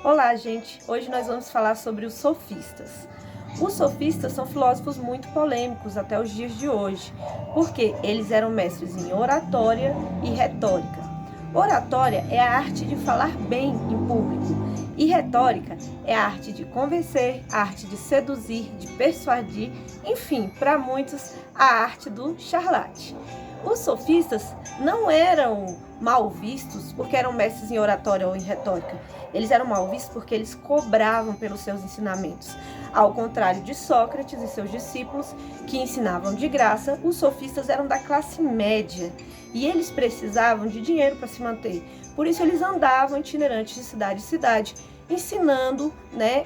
Olá, gente! Hoje nós vamos falar sobre os sofistas. Os sofistas são filósofos muito polêmicos até os dias de hoje, porque eles eram mestres em oratória e retórica. Oratória é a arte de falar bem em público, e retórica é a arte de convencer, a arte de seduzir, de persuadir, enfim, para muitos, a arte do charlate. Os sofistas não eram mal vistos porque eram mestres em oratória ou em retórica. Eles eram mal vistos porque eles cobravam pelos seus ensinamentos. Ao contrário de Sócrates e seus discípulos, que ensinavam de graça, os sofistas eram da classe média e eles precisavam de dinheiro para se manter. Por isso eles andavam itinerantes de cidade em cidade, ensinando,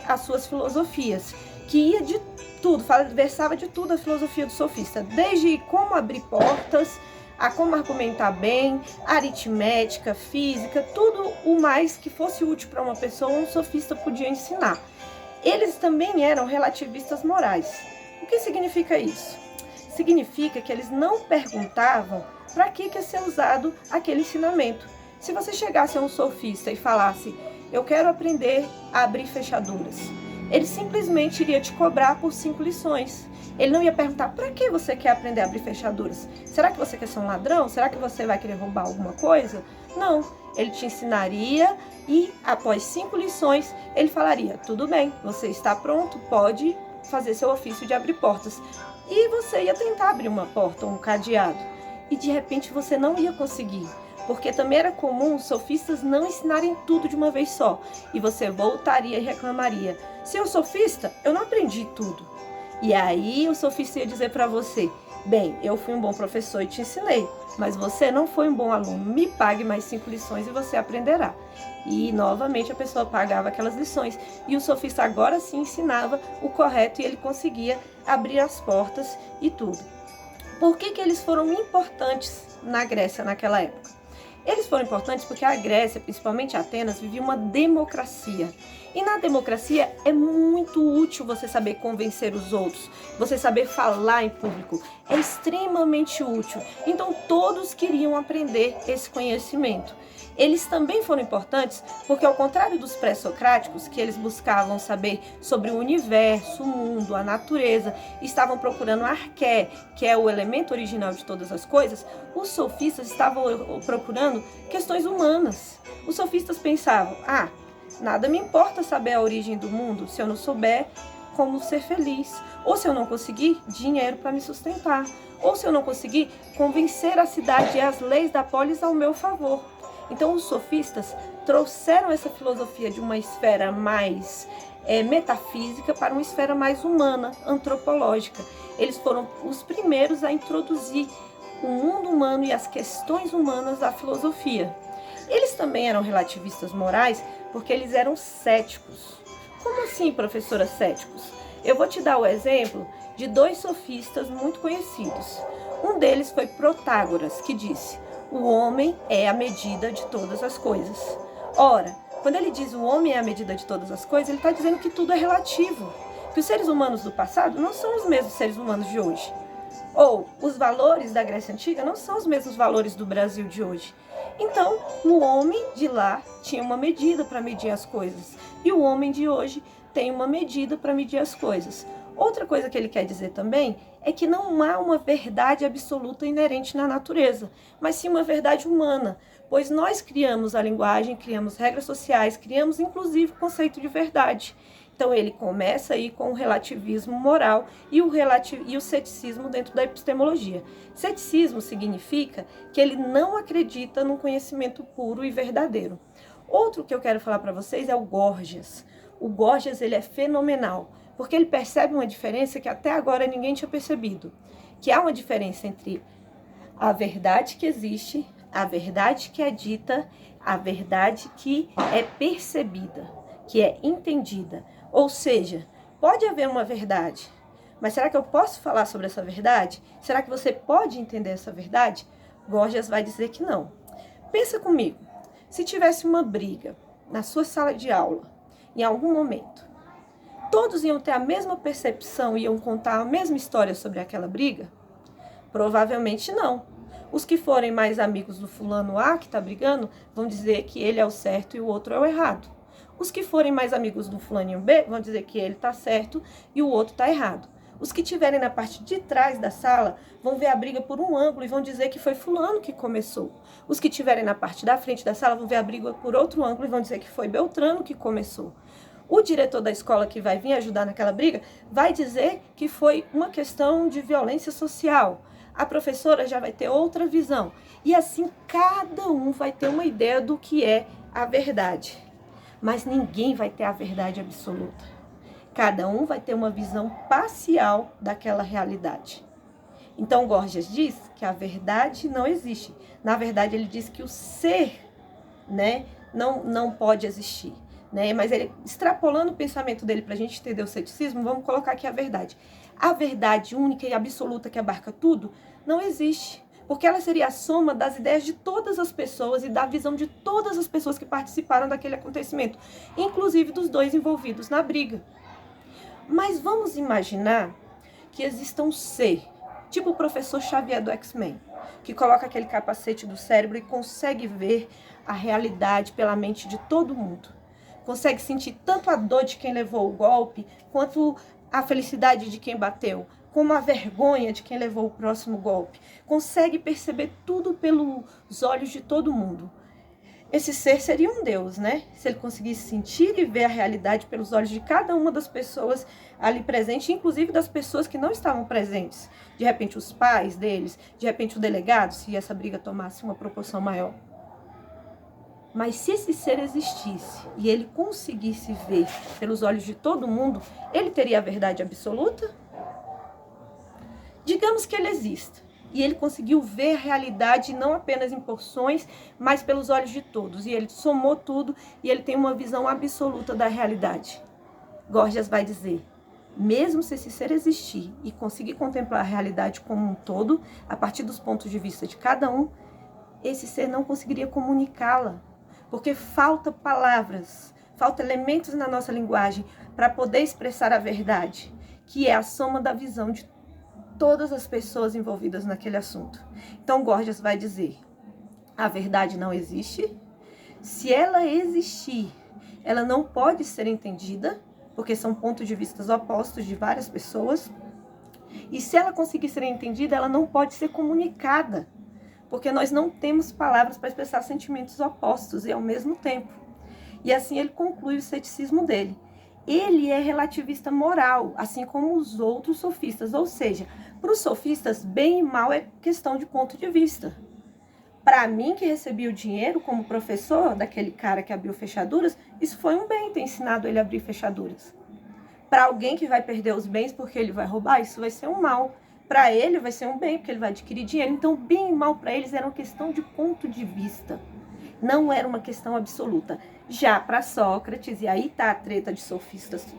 as suas filosofias, que ia de tudo, versava de tudo a filosofia do sofista, desde como abrir portas, a como argumentar bem, aritmética, física, tudo o mais que fosse útil para uma pessoa, um sofista podia ensinar. Eles também eram relativistas morais. O que significa isso? Significa que eles não perguntavam para que ia ser usado aquele ensinamento. Se você chegasse a um sofista e falasse, eu quero aprender a abrir fechaduras, ele simplesmente iria te cobrar por 5 lições. Ele não ia perguntar, para que você quer aprender a abrir fechaduras? Será que você quer ser um ladrão? Será que você vai querer roubar alguma coisa? Não, ele te ensinaria e após 5 lições, ele falaria, tudo bem, você está pronto, pode fazer seu ofício de abrir portas. E você ia tentar abrir uma porta ou um cadeado. E de repente você não ia conseguir. Porque também era comum os sofistas não ensinarem tudo de uma vez só. E você voltaria e reclamaria, se eu sofista, eu não aprendi tudo. E aí o sofista ia dizer para você, bem, eu fui um bom professor e te ensinei, mas você não foi um bom aluno, me pague mais 5 lições e você aprenderá. E novamente a pessoa pagava aquelas lições e o sofista agora sim ensinava o correto e ele conseguia abrir as portas e tudo. Por que eles foram importantes na Grécia naquela época? Eles foram importantes porque a Grécia, principalmente Atenas, vivia uma democracia. E na democracia é muito útil você saber convencer os outros, você saber falar em público. É extremamente útil. Então todos queriam aprender esse conhecimento. Eles também foram importantes porque, ao contrário dos pré-socráticos, que eles buscavam saber sobre o universo, o mundo, a natureza, estavam procurando arqué, que é o elemento original de todas as coisas, os sofistas estavam procurando questões humanas. Os sofistas pensavam, nada me importa saber a origem do mundo se eu não souber como ser feliz, ou se eu não conseguir dinheiro para me sustentar, ou se eu não conseguir convencer a cidade e as leis da polis ao meu favor. Então os sofistas trouxeram essa filosofia de uma esfera mais metafísica para uma esfera mais humana, antropológica. Eles foram os primeiros a introduzir o mundo humano e as questões humanas à filosofia. Eles também eram relativistas morais porque eles eram céticos. Como assim, professora, céticos? Eu vou te dar o exemplo de 2 sofistas muito conhecidos. Um deles foi Protágoras, que disse, o homem é a medida de todas as coisas. Ora, quando ele diz o homem é a medida de todas as coisas, ele está dizendo que tudo é relativo. Que os seres humanos do passado não são os mesmos seres humanos de hoje. Ou os valores da Grécia Antiga não são os mesmos valores do Brasil de hoje. Então, o homem de lá tinha uma medida para medir as coisas. E o homem de hoje tem uma medida para medir as coisas. Outra coisa que ele quer dizer também é que não há uma verdade absoluta inerente na natureza, mas sim uma verdade humana, pois nós criamos a linguagem, criamos regras sociais, criamos inclusive o conceito de verdade. Então ele começa aí com o relativismo moral e o ceticismo dentro da epistemologia. Ceticismo significa que ele não acredita num conhecimento puro e verdadeiro. Outro que eu quero falar para vocês é o Gorgias. O Gorgias ele é fenomenal, porque ele percebe uma diferença que até agora ninguém tinha percebido, que há uma diferença entre a verdade que existe, a verdade que é dita, a verdade que é percebida, que é entendida. Ou seja, pode haver uma verdade, mas será que eu posso falar sobre essa verdade? Será que você pode entender essa verdade? Gorgias vai dizer que não. Pensa comigo, se tivesse uma briga na sua sala de aula, em algum momento, todos iam ter a mesma percepção e iam contar a mesma história sobre aquela briga? Provavelmente não. Os que forem mais amigos do fulano A, que está brigando, vão dizer que ele é o certo e o outro é o errado. Os que forem mais amigos do fulaninho B, vão dizer que ele está certo e o outro está errado. Os que estiverem na parte de trás da sala vão ver a briga por um ângulo e vão dizer que foi fulano que começou. Os que estiverem na parte da frente da sala vão ver a briga por outro ângulo e vão dizer que foi Beltrano que começou. O diretor da escola que vai vir ajudar naquela briga vai dizer que foi uma questão de violência social. A professora já vai ter outra visão. E assim cada um vai ter uma ideia do que é a verdade. Mas ninguém vai ter a verdade absoluta. Cada um vai ter uma visão parcial daquela realidade. Então, Gorgias diz que a verdade não existe. Na verdade, ele diz que o ser, né, não pode existir. Né? Mas ele, extrapolando o pensamento dele para a gente entender o ceticismo, vamos colocar aqui a verdade. A verdade única e absoluta que abarca tudo não existe. Porque ela seria a soma das ideias de todas as pessoas e da visão de todas as pessoas que participaram daquele acontecimento, inclusive dos dois envolvidos na briga. Mas vamos imaginar que exista um ser, tipo o professor Xavier do X-Men, que coloca aquele capacete do cérebro e consegue ver a realidade pela mente de todo mundo. Consegue sentir tanto a dor de quem levou o golpe, quanto a felicidade de quem bateu, como a vergonha de quem levou o próximo golpe. Consegue perceber tudo pelos olhos de todo mundo. Esse ser seria um Deus, né? Se ele conseguisse sentir e ver a realidade pelos olhos de cada uma das pessoas ali presentes, inclusive das pessoas que não estavam presentes. De repente os pais deles, de repente o delegado, se essa briga tomasse uma proporção maior. Mas se esse ser existisse e ele conseguisse ver pelos olhos de todo mundo, ele teria a verdade absoluta? Digamos que ele exista. E ele conseguiu ver a realidade não apenas em porções, mas pelos olhos de todos. E ele somou tudo e ele tem uma visão absoluta da realidade. Gorgias vai dizer, mesmo se esse ser existir e conseguir contemplar a realidade como um todo, a partir dos pontos de vista de cada um, esse ser não conseguiria comunicá-la. Porque falta palavras, falta elementos na nossa linguagem para poder expressar a verdade, que é a soma da visão de todas as pessoas envolvidas naquele assunto. Então, Gorgias vai dizer, a verdade não existe. Se ela existir, ela não pode ser entendida, porque são pontos de vista opostos de várias pessoas. E se ela conseguir ser entendida, ela não pode ser comunicada, porque nós não temos palavras para expressar sentimentos opostos e ao mesmo tempo. E assim ele conclui o ceticismo dele. Ele é relativista moral, assim como os outros sofistas, ou seja, para os sofistas, bem e mal é questão de ponto de vista. Para mim, que recebi o dinheiro como professor daquele cara que abriu fechaduras, isso foi um bem ter ensinado ele a abrir fechaduras. Para alguém que vai perder os bens porque ele vai roubar, isso vai ser um mal. Para ele vai ser um bem, porque ele vai adquirir dinheiro. Então, bem e mal para eles era uma questão de ponto de vista. Não era uma questão absoluta. Já para Sócrates, e aí está a treta de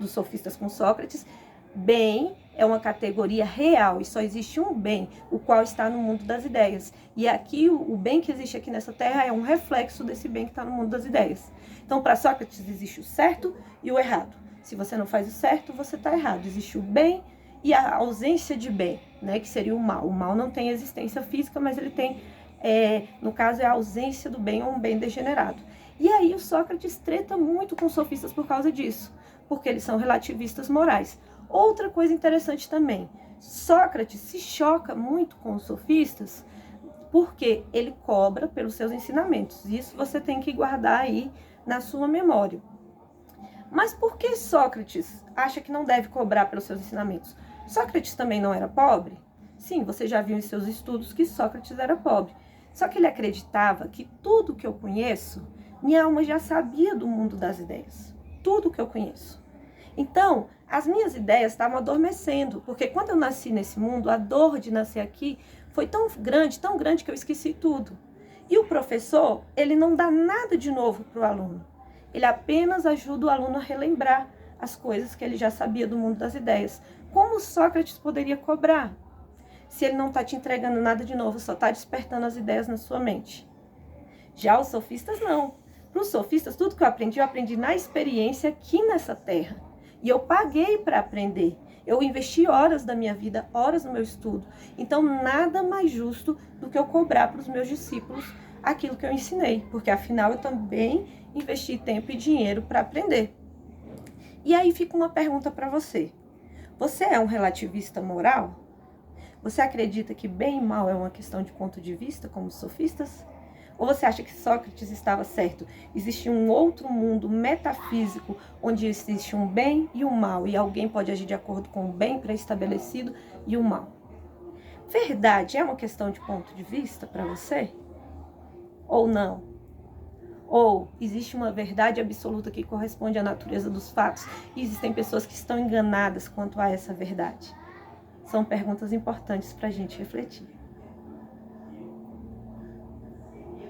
dos sofistas com Sócrates, bem é uma categoria real e só existe um bem, o qual está no mundo das ideias. E aqui, o bem que existe aqui nessa terra é um reflexo desse bem que está no mundo das ideias. Então, para Sócrates, existe o certo e o errado. Se você não faz o certo, você está errado. Existe o bem e a ausência de bem, né, que seria o mal. O mal não tem existência física, mas ele tem, no caso, é a ausência do bem ou um bem degenerado. E aí o Sócrates treta muito com os sofistas por causa disso, porque eles são relativistas morais. Outra coisa interessante também, Sócrates se choca muito com os sofistas porque ele cobra pelos seus ensinamentos. Isso você tem que guardar aí na sua memória. Mas por que Sócrates acha que não deve cobrar pelos seus ensinamentos? Sócrates também não era pobre? Sim, você já viu em seus estudos que Sócrates era pobre. Só que ele acreditava que tudo que eu conheço, minha alma já sabia do mundo das ideias. Tudo que eu conheço. Então, as minhas ideias estavam adormecendo, porque quando eu nasci nesse mundo, a dor de nascer aqui foi tão grande que eu esqueci tudo. E o professor, ele não dá nada de novo para o aluno. Ele apenas ajuda o aluno a relembrar as coisas que ele já sabia do mundo das ideias. Como Sócrates poderia cobrar? Se ele não está te entregando nada de novo, só está despertando as ideias na sua mente. Já os sofistas não. Para os sofistas, tudo que eu aprendi na experiência aqui nessa terra. E eu paguei para aprender. Eu investi horas da minha vida, horas no meu estudo. Então, nada mais justo do que eu cobrar para os meus discípulos aquilo que eu ensinei, porque afinal eu também investi tempo e dinheiro para aprender. E aí fica uma pergunta para você. Você é um relativista moral? Você acredita que bem e mal é uma questão de ponto de vista, como os sofistas? Ou você acha que Sócrates estava certo? Existe um outro mundo metafísico onde existe um bem e um mal, e alguém pode agir de acordo com o bem pré-estabelecido e o mal. Verdade é uma questão de ponto de vista para você? Ou não? Ou existe uma verdade absoluta que corresponde à natureza dos fatos e existem pessoas que estão enganadas quanto a essa verdade? São perguntas importantes para a gente refletir.